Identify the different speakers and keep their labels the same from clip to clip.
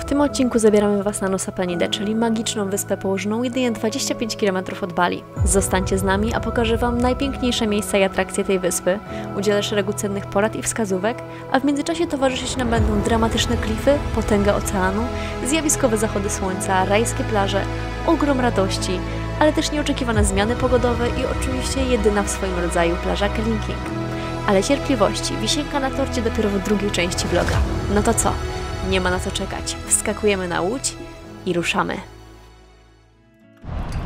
Speaker 1: W tym odcinku zabieramy Was na Nusa Penida, czyli magiczną wyspę położoną jedynie 25 km od Bali. Zostańcie z nami, a pokażę Wam najpiękniejsze miejsca i atrakcje tej wyspy, udzielę szeregu cennych porad i wskazówek, a w międzyczasie towarzyszyć nam będą dramatyczne klify, potęga oceanu, zjawiskowe zachody słońca, rajskie plaże, ogrom radości, ale też nieoczekiwane zmiany pogodowe i oczywiście jedyna w swoim rodzaju plaża Keling. Ale cierpliwości, wisienka na torcie dopiero w drugiej części vloga. No to co? Nie ma na co czekać. Wskakujemy na łódź i ruszamy.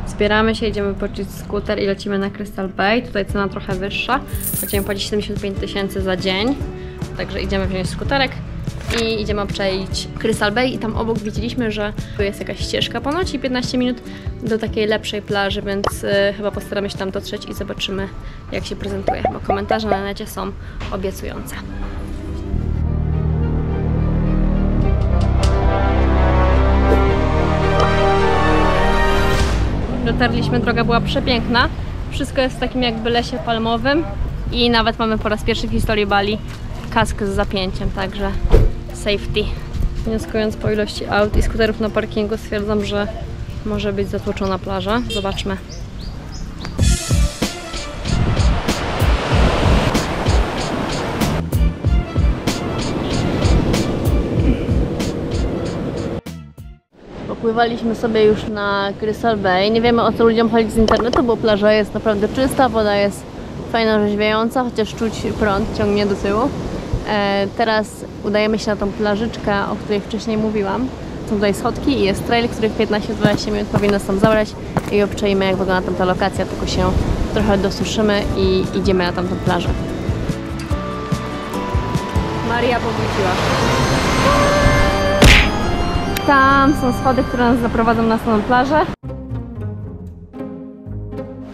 Speaker 1: Zbieramy się, idziemy poczuć skuter i lecimy na Crystal Bay. Tutaj cena trochę wyższa. Będziemy płacić 75 000 za dzień. Także idziemy wziąć skuterek i idziemy przejść Crystal Bay. I tam obok widzieliśmy, że tu jest jakaś ścieżka ponoć i 15 minut do takiej lepszej plaży, więc chyba postaramy się tam dotrzeć i zobaczymy, jak się prezentuje, bo komentarze na necie są obiecujące. Dotarliśmy, droga była przepiękna. Wszystko jest w takim jakby lesie palmowym i nawet mamy po raz pierwszy w historii Bali kask z zapięciem, także safety. Wnioskując po ilości aut i skuterów na parkingu, stwierdzam, że może być zatłoczona plaża. Zobaczmy. Popływaliśmy sobie już na Crystal Bay. Nie wiemy, o co ludziom chodzi z internetu, bo plaża jest naprawdę czysta, woda jest fajna, orzeźwiająca, chociaż czuć prąd ciągnie do tyłu. Teraz udajemy się na tą plażyczkę, o której wcześniej mówiłam. Są tutaj schodki i jest trail, który w 15-20 minut powinien nas tam zabrać i obczajmy, jak wygląda tam ta lokacja, tylko się trochę dosuszymy i idziemy na tamtą plażę. Maria powróciła. Tam są schody, które nas zaprowadzą na samą plażę.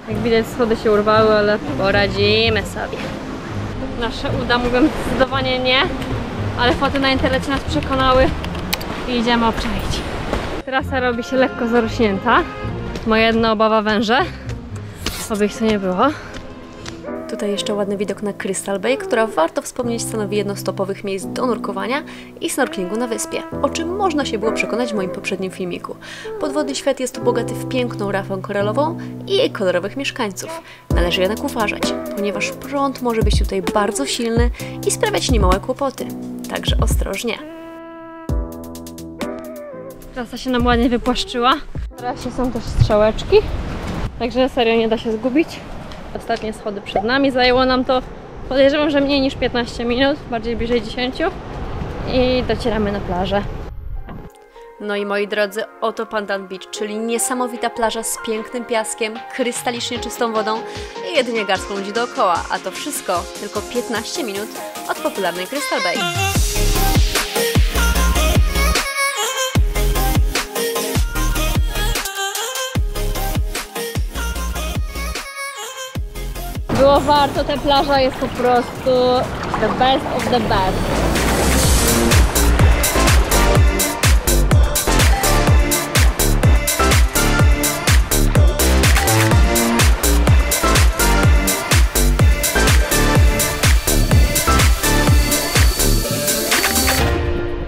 Speaker 1: Jak widać, schody się urwały, ale poradzimy sobie. Nasze uda mówią zdecydowanie nie, ale foty na internecie nas przekonały i idziemy obczaić. Trasa robi się lekko zarośnięta. Moja jedna obawa węże, oby ich to nie było. Tutaj jeszcze ładny widok na Crystal Bay, która warto wspomnieć stanowi jedno z topowych miejsc do nurkowania i snorkelingu na wyspie, o czym można się było przekonać w moim poprzednim filmiku. Podwodny świat jest tu bogaty w piękną rafę koralową i jej kolorowych mieszkańców. Należy jednak uważać, ponieważ prąd może być tutaj bardzo silny i sprawiać niemałe kłopoty, także ostrożnie. Trasa się nam ładnie wypłaszczyła. Teraz są też strzałeczki, także serio nie da się zgubić. Ostatnie schody przed nami, zajęło nam to, podejrzewam, że mniej niż 15 minut, bardziej bliżej 10 i docieramy na plażę. No i moi drodzy, oto Pandan Beach, czyli niesamowita plaża z pięknym piaskiem, krystalicznie czystą wodą i jedynie garstką ludzi dookoła, a to wszystko tylko 15 minut od popularnej Crystal Bay. Było warto, ta plaża jest po prostu the best of the best.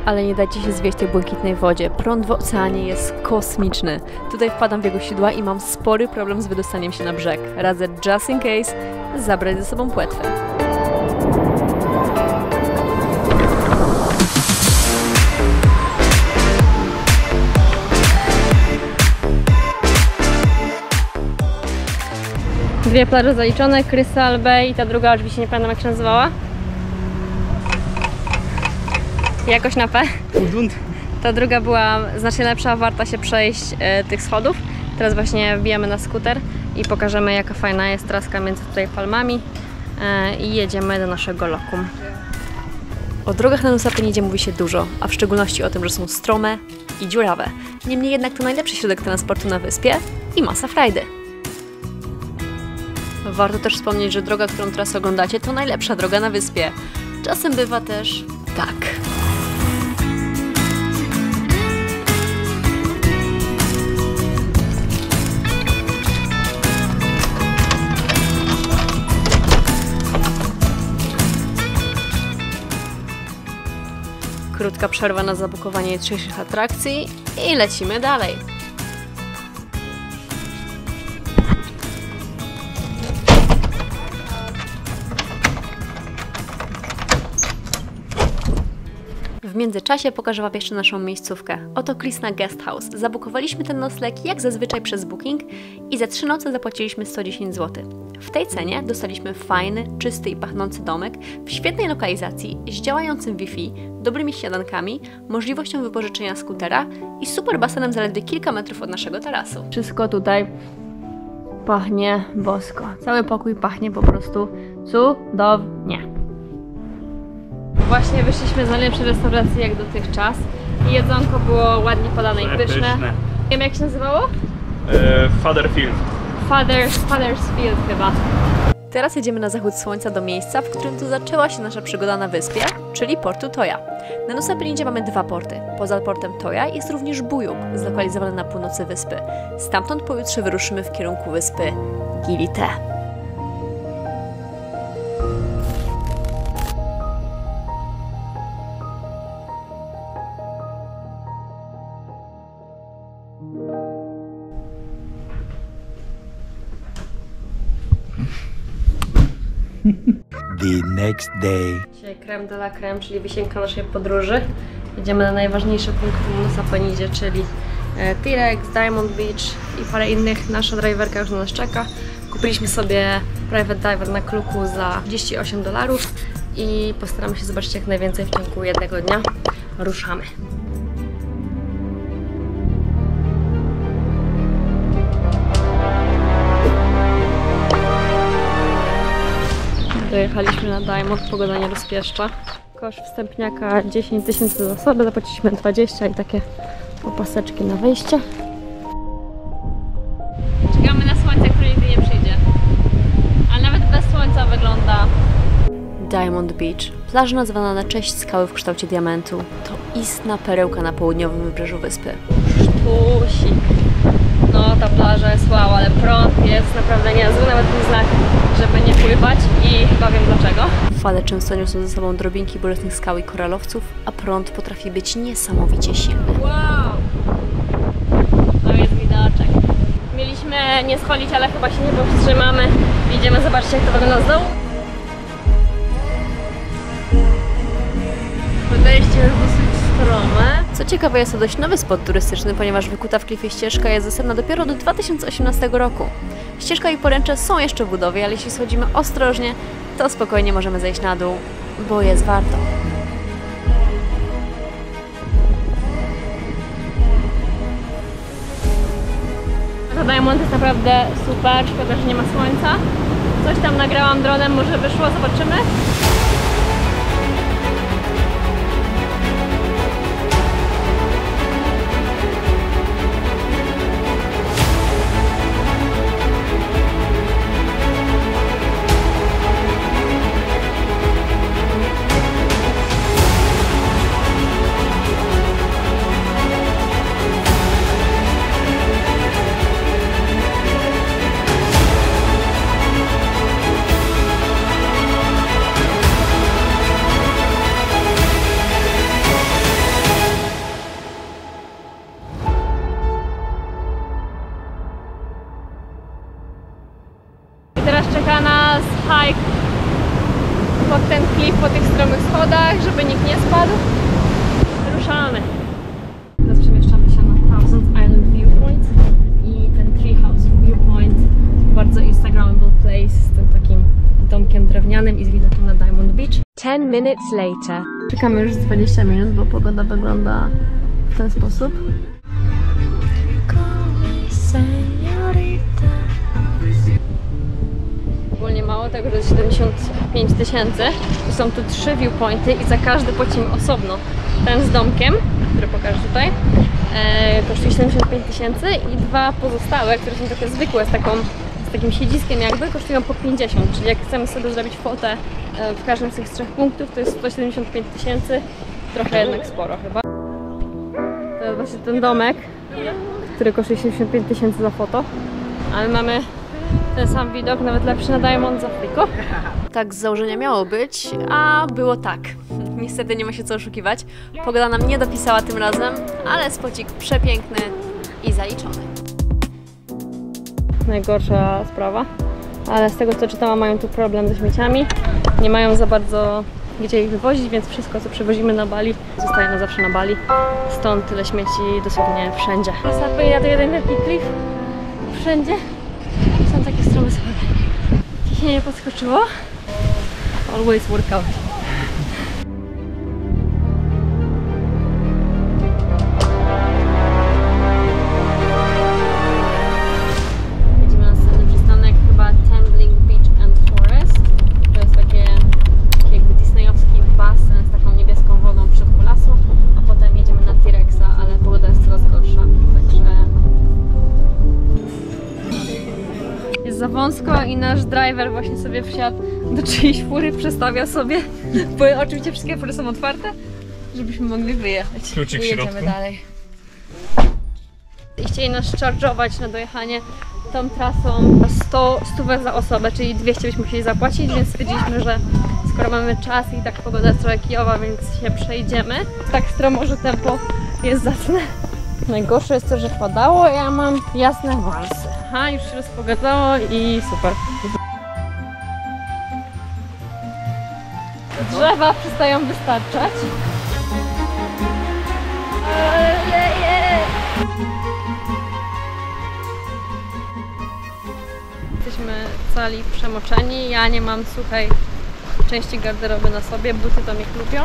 Speaker 1: Ale nie dajcie się zwieść tej błękitnej wodzie. Prąd w oceanie jest kosmiczny. Tutaj wpadam w jego sidła i mam spory problem z wydostaniem się na brzeg. Radzę just in case zabrać ze sobą płetwę. Dwie plaże zaliczone, Crystal Bay i ta druga, oczywiście nie pamiętam, jak się nazywała. Jakoś na P. Ta druga była znacznie lepsza, warta się przejść tych schodów. Teraz właśnie wbijamy na skuter i pokażemy, jaka fajna jest traska między tutaj palmami i jedziemy do naszego lokum. O drogach na Nusa Penidzie mówi się dużo, a w szczególności o tym, że są strome i dziurawe. Niemniej jednak to najlepszy środek transportu na wyspie i masa frajdy. Warto też wspomnieć, że droga, którą teraz oglądacie, to najlepsza droga na wyspie. Czasem bywa też tak. Krótka przerwa na zabukowanie jutrzejszych atrakcji i lecimy dalej. W międzyczasie pokażę Wam jeszcze naszą miejscówkę. Oto Krishna Guest House. Zabukowaliśmy ten nocleg jak zazwyczaj przez Booking i za 3 noce zapłaciliśmy 110 zł. W tej cenie dostaliśmy fajny, czysty i pachnący domek w świetnej lokalizacji, z działającym Wi-Fi, dobrymi śniadankami, możliwością wypożyczenia skutera i super basenem zaledwie kilka metrów od naszego tarasu. Wszystko tutaj pachnie bosko. Cały pokój pachnie po prostu cudownie. Właśnie wyszliśmy z najlepszej restauracji jak dotychczas i jedzonko było ładnie podane i pyszne. Nie wiem jak się nazywało?
Speaker 2: Fatherfield.
Speaker 1: Fatherfield chyba. Teraz jedziemy na zachód słońca do miejsca, w którym tu zaczęła się nasza przygoda na wyspie, czyli portu Toja. Na Nusa Penidzie mamy 2 porty. Poza portem Toja jest również Buyuk, zlokalizowany na północy wyspy. Stamtąd pojutrze wyruszymy w kierunku wyspy Gili-T.
Speaker 3: The next day.
Speaker 1: Dzisiaj crème de la crème, czyli wisienka naszej podróży. Jedziemy na najważniejsze punkty w Nusa Penidzie, czyli T-Rex, Diamond Beach i parę innych. Nasza driverka już na nas czeka. Kupiliśmy sobie private diver na Klook'u za $38 i postaramy się zobaczyć jak najwięcej w ciągu jednego dnia. Ruszamy. Dojechaliśmy na Diamond, pogoda nie rozpieszcza. Koszt wstępniaka 10 000 za osobę, zapłaciliśmy 20 i takie opaseczki na wejście. Czekamy na słońce, które nigdy nie przyjdzie. Ale nawet bez słońca wygląda... Diamond Beach. Plaża nazwana na cześć skały w kształcie diamentu. To istna perełka na południowym wybrzeżu wyspy. Sztusik. No ta plaża jest wow, ale prąd jest naprawdę niezły, nawet ten znak, żeby nie pływać i chyba wiem dlaczego. Fale często niosą ze sobą drobinki bolesnych skał i koralowców, a prąd potrafi być niesamowicie silny. Wow! To jest widoczek. Mieliśmy nie scholić, ale chyba się nie powstrzymamy. Idziemy zobaczyć jak to wygląda z dołu. Podejście jest dosyć strome. Co ciekawe, jest to dość nowy spot turystyczny, ponieważ wykuta w klifie ścieżka jest dostępna dopiero do 2018 roku. Ścieżka i poręcze są jeszcze w budowie, ale jeśli schodzimy ostrożnie, to spokojnie możemy zejść na dół, bo jest warto. Ta Diamond jest naprawdę super, szkoda, że nie ma słońca. Coś tam nagrałam dronem, może wyszło, zobaczymy. Teraz czeka nas hike pod ten klif, po tych stromych schodach, żeby nikt nie spadł. Ruszamy. Teraz przemieszczamy się na Thousand Island Viewpoint i ten Treehouse Viewpoint, bardzo instagrammable place z tym takim domkiem drewnianym i z widokiem na Diamond Beach.
Speaker 4: 10 minutes later.
Speaker 1: Czekamy już 20 minut, bo pogoda wygląda w ten sposób. Ogólnie mało tego, że jest 75 000, to są tu 3 viewpointy i za każdy płacimy osobno. Ten z domkiem, który pokażę tutaj, kosztuje 75 000 i 2 pozostałe, które są takie zwykłe, z takim siedziskiem jakby, kosztują po 50, czyli jak chcemy sobie zrobić fotę w każdym z tych 3 punktów, to jest 175 000, trochę jednak sporo chyba. To jest właśnie ten domek, który kosztuje 75 000 za foto, ale mamy ten sam widok, nawet lepszy na Diamond z Afriko. Tak z założenia miało być, a było tak. Niestety nie ma się co oszukiwać. Pogoda nam nie dopisała tym razem, ale spocik przepiękny i zaliczony. Najgorsza sprawa, ale z tego co czytałam, mają tu problem ze śmieciami. Nie mają za bardzo gdzie ich wywozić, więc wszystko co przywozimy na Bali zostaje na zawsze na Bali. Stąd tyle śmieci dosłownie wszędzie. Ja to jeden wielki klif. Wszędzie są takie stromy schody. Ciśnienie podskoczyło. Always workout. Jedziemy na następny przystanek, chyba Tendling Beach and Forest. To jest takie jakby disneyowski basen z taką niebieską wodą w środku lasu, a potem jedziemy na T-Rexa, ale pogoda jest coraz gorsza, także jest za wąsko i nasz driver właśnie sobie wsiadł do czyjejś fury, przestawia sobie, bo oczywiście wszystkie fury są otwarte, żebyśmy mogli wyjechać.
Speaker 2: Kluczyk w
Speaker 1: I jedziemy
Speaker 2: środku.
Speaker 1: dalej. I chcieli nas charge'ować na dojechanie tą trasą 100 za osobę, czyli 200 byśmy musieli zapłacić, więc stwierdziliśmy, że skoro mamy czas i tak pogoda jest trochę kijowa, więc się przejdziemy. Tak stromo, że tempo jest zacne. Najgorsze jest to, że padało, a ja mam jasne wąsy. Aha, już się rozpogadzało i super. Drzewa przestają wystarczać. Jesteśmy cali przemoczeni. Ja nie mam suchej części garderoby na sobie, buty to mnie chlupią.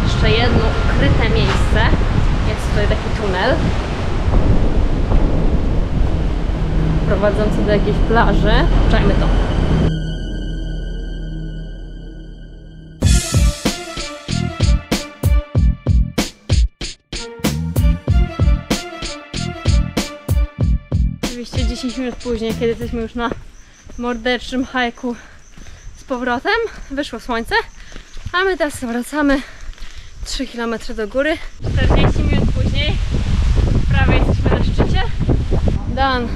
Speaker 1: Jeszcze jedno ukryte miejsce. Jest tutaj taki tunel prowadzący do jakiejś plaży. Czajmy to. Oczywiście 10 minut później, kiedy jesteśmy już na morderczym hajku z powrotem, wyszło słońce, a my teraz wracamy 3 km do góry. 40 minut później prawie jesteśmy na szczycie. Done.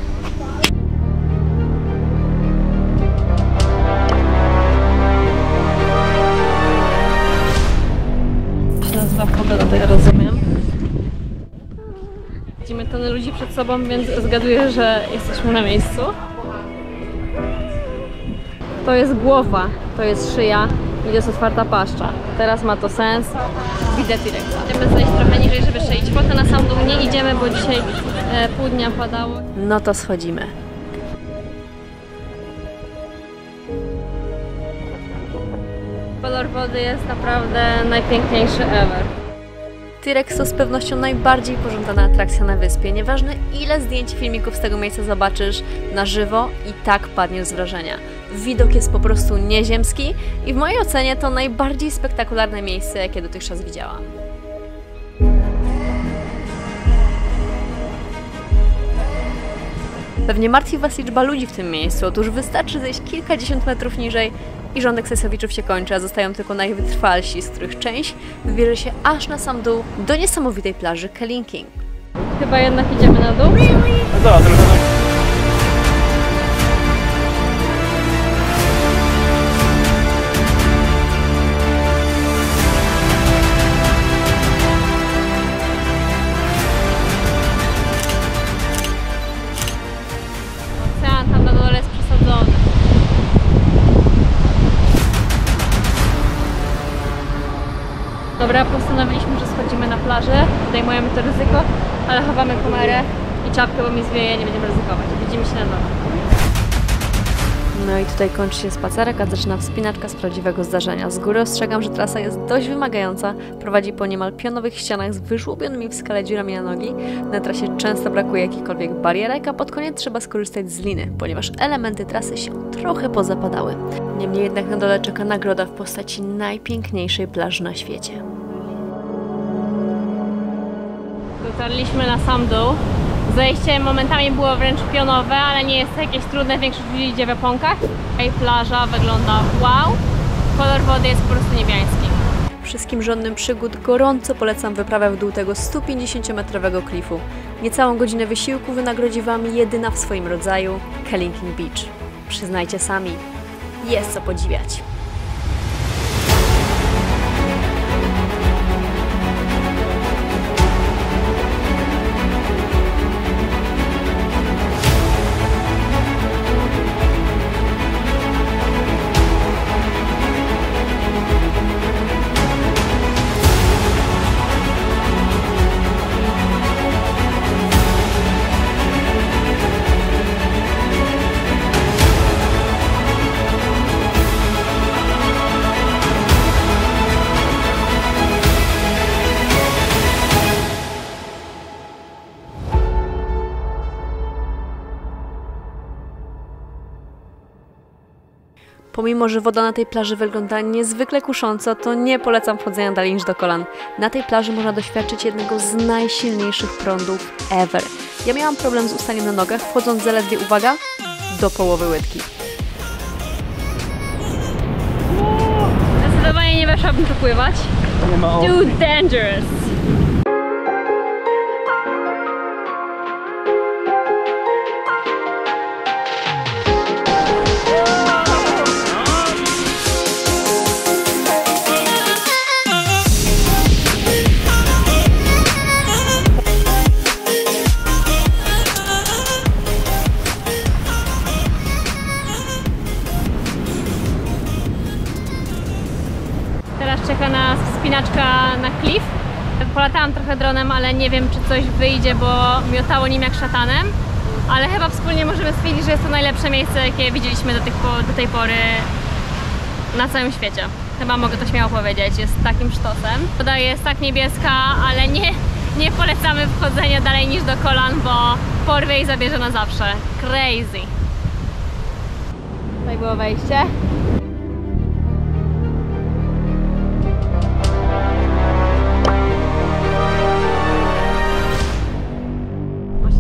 Speaker 1: Nazwa pogoda, to ja rozumiem. Widzimy tony ludzi przed sobą, więc zgaduję, że jesteśmy na miejscu. To jest głowa, to jest szyja i jest otwarta paszcza. Teraz ma to sens. Widzę T-Rexa. Chcemy zejść trochę niżej, żeby strzelić fotę. Na sam dół nie idziemy, bo dzisiaj pół dnia padało. No to schodzimy. Kolor wody jest naprawdę najpiękniejszy ever. T-Rex to z pewnością najbardziej pożądana atrakcja na wyspie. Nieważne ile zdjęć i filmików z tego miejsca zobaczysz na żywo, i tak padniesz z wrażenia. Widok jest po prostu nieziemski i w mojej ocenie to najbardziej spektakularne miejsce, jakie dotychczas widziałam. Pewnie martwi Was liczba ludzi w tym miejscu. Otóż wystarczy zejść kilkadziesiąt metrów niżej i rządek Sesowiczów się kończy, a zostają tylko najwytrwalsi, z których część wybierze się aż na sam dół do niesamowitej plaży Kelinking. Chyba jednak idziemy na dół?
Speaker 2: No dobra, trochę.
Speaker 1: Ocean tam na dole jest przesadzony. Dobra, postanowiliśmy, że schodzimy na plażę, zdejmujemy to ryzyko, ale chowamy kamerę i czapkę, bo mi zwieje, nie będziemy ryzykować. Widzimy się na dole. No i tutaj kończy się spacerek, a zaczyna wspinaczka z prawdziwego zdarzenia. Z góry ostrzegam, że trasa jest dość wymagająca, prowadzi po niemal pionowych ścianach z wyżłobionymi w skale dziurami na nogi. Na trasie często brakuje jakichkolwiek barierek, a pod koniec trzeba skorzystać z liny, ponieważ elementy trasy się trochę pozapadały. Niemniej jednak na dole czeka nagroda w postaci najpiękniejszej plaży na świecie. Dotarliśmy na sam dół. Zejście momentami było wręcz pionowe, ale nie jest to jakieś trudne, większość ludzi idzie w oponkach. Plaża wygląda wow. kolor wody jest po prostu niebiański.
Speaker 3: Wszystkim żądnym przygód gorąco polecam wyprawę w dół tego 150-metrowego klifu. Niecałą godzinę wysiłku wynagrodzi Wam jedyna w swoim rodzaju Kellington Beach. Przyznajcie sami, jest co podziwiać. Pomimo, że woda na tej plaży wygląda niezwykle kusząco, to nie polecam wchodzenia dalej niż do kolan. Na tej plaży można doświadczyć jednego z najsilniejszych prądów ever. Ja miałam problem z ustaniem na nogach, wchodząc zaledwie, uwaga, do połowy łydki.
Speaker 1: Zdecydowanie nie weszłabym tu pływać.
Speaker 2: Nie ma opcji.
Speaker 1: Too dangerous. Teraz czeka nas wspinaczka na klif. Polatałam trochę dronem, ale nie wiem, czy coś wyjdzie, bo miotało nim jak szatanem. Ale chyba wspólnie możemy stwierdzić, że jest to najlepsze miejsce, jakie widzieliśmy do tej pory na całym świecie. Chyba mogę to śmiało powiedzieć, jest takim sztosem. Woda jest tak niebieska, ale nie polecamy wchodzenia dalej niż do kolan, bo porwie i zabierze na zawsze. Crazy! Tutaj było wejście.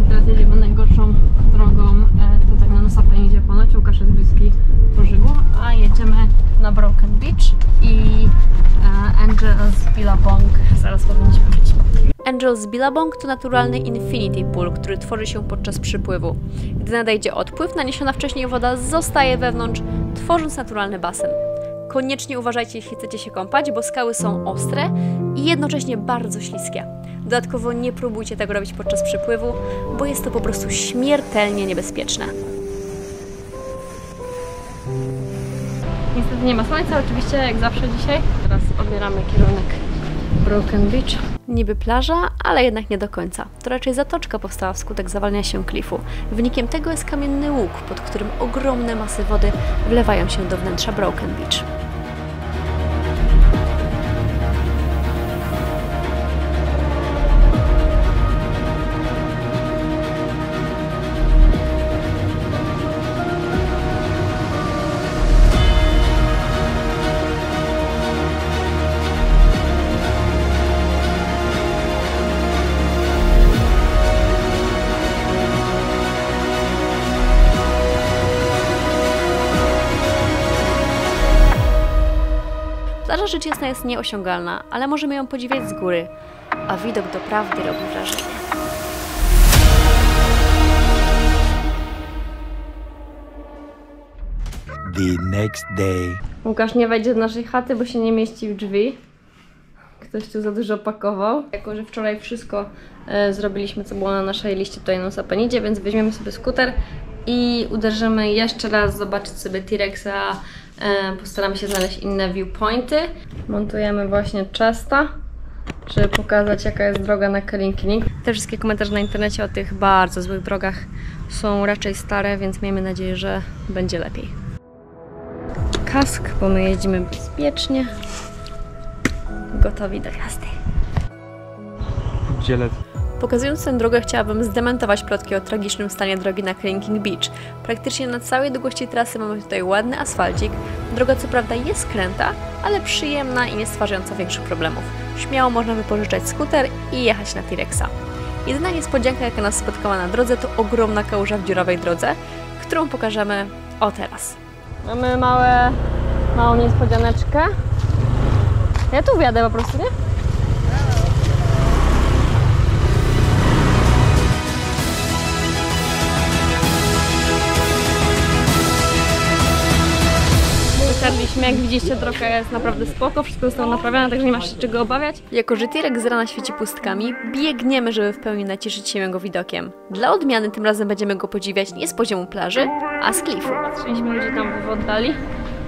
Speaker 1: Teraz jedziemy najgorszą drogą, tutaj na Nusa Penidzie ponoć, Łukasz jest bliski Pożygu, a jedziemy na Broken Beach i Angel's Billabong, zaraz powinniśmy być.
Speaker 3: Angel's Billabong to naturalny infinity pool, który tworzy się podczas przypływu. Gdy nadejdzie odpływ, naniesiona wcześniej woda zostaje wewnątrz, tworząc naturalny basen. Koniecznie uważajcie, jeśli chcecie się kąpać, bo skały są ostre i jednocześnie bardzo śliskie. Dodatkowo nie próbujcie tego robić podczas przypływu, bo jest to po prostu śmiertelnie niebezpieczne.
Speaker 1: Niestety nie ma słońca, oczywiście jak zawsze dzisiaj. Teraz odbieramy kierunek Broken Beach.
Speaker 3: Niby plaża, ale jednak nie do końca. To raczej zatoczka powstała wskutek zawalnia się klifu. Wynikiem tego jest kamienny łuk, pod którym ogromne masy wody wlewają się do wnętrza Broken Beach. Plaża rzecz jasna jest nieosiągalna, ale możemy ją podziwiać z góry, a widok doprawdy robi wrażenie.
Speaker 5: The next day.
Speaker 1: Łukasz nie wejdzie do naszej chaty, bo się nie mieści w drzwi. Ktoś tu za dużo pakował. Jako że wczoraj wszystko zrobiliśmy, co było na naszej liście tutaj na Nusa Penidzie, więc weźmiemy sobie skuter i uderzymy jeszcze raz, zobaczyć sobie T-Rexa. Postaramy się znaleźć inne viewpointy. Montujemy właśnie Chesta, żeby pokazać, jaka jest droga na Kellington. Te wszystkie komentarze na internecie o tych bardzo złych drogach są raczej stare, więc miejmy nadzieję, że będzie lepiej. Kask, bo my jeździmy bezpiecznie. Gotowi do jazdy.
Speaker 2: Dzielec.
Speaker 3: Pokazując tę drogę, chciałabym zdementować plotki o tragicznym stanie drogi na Kellington Beach. Praktycznie na całej długości trasy mamy tutaj ładny asfalcik. Droga co prawda jest kręta, ale przyjemna i nie stwarzająca większych problemów. Śmiało można wypożyczać skuter i jechać na T-Rexa. Jedyna niespodzianka, jaka nas spotkała na drodze, to ogromna kałuża w dziurawej drodze, którą pokażemy o teraz.
Speaker 1: Mamy małe Małą niespodzianeczkę. Ja tu wjadę po prostu, nie? Dotarliśmy, jak widzicie, droga jest naprawdę spoko, wszystko zostało naprawione, także nie masz się czego obawiać.
Speaker 3: Jako że tirek z rana świeci pustkami, biegniemy, żeby w pełni nacieszyć się jego widokiem. Dla odmiany tym razem będziemy go podziwiać nie z poziomu plaży, a z klifu.
Speaker 1: Patrzyliśmy ludzi tam w oddali,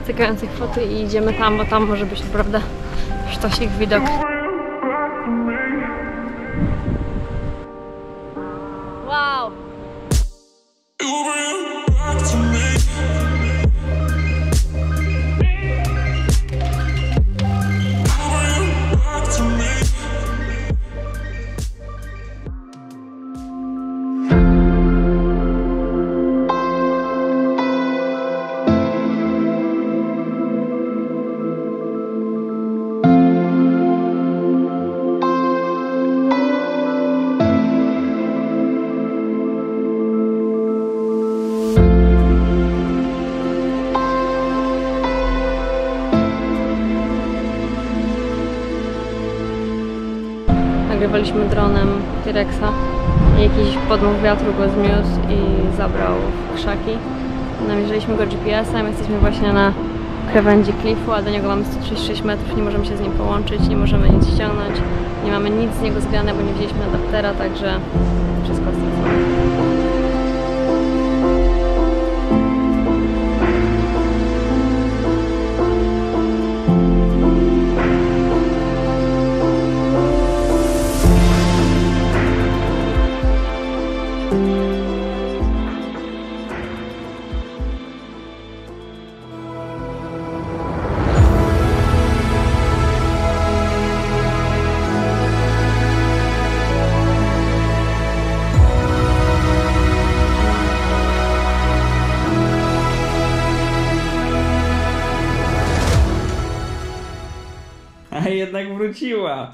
Speaker 1: cykających foty i idziemy tam, bo tam może być naprawdę sztosik widok. Wow! Nagrywaliśmy dronem T-Rexa i jakiś podmuch wiatru go zmiósł i zabrał w krzaki. Namierzyliśmy go GPS-em, jesteśmy właśnie na krawędzi klifu, a do niego mamy 136 metrów, nie możemy się z nim połączyć, nie możemy nic ściągnąć, nie mamy nic z niego zgrane, bo nie wzięliśmy adaptera, także wszystko stracone.
Speaker 6: A jednak wróciła.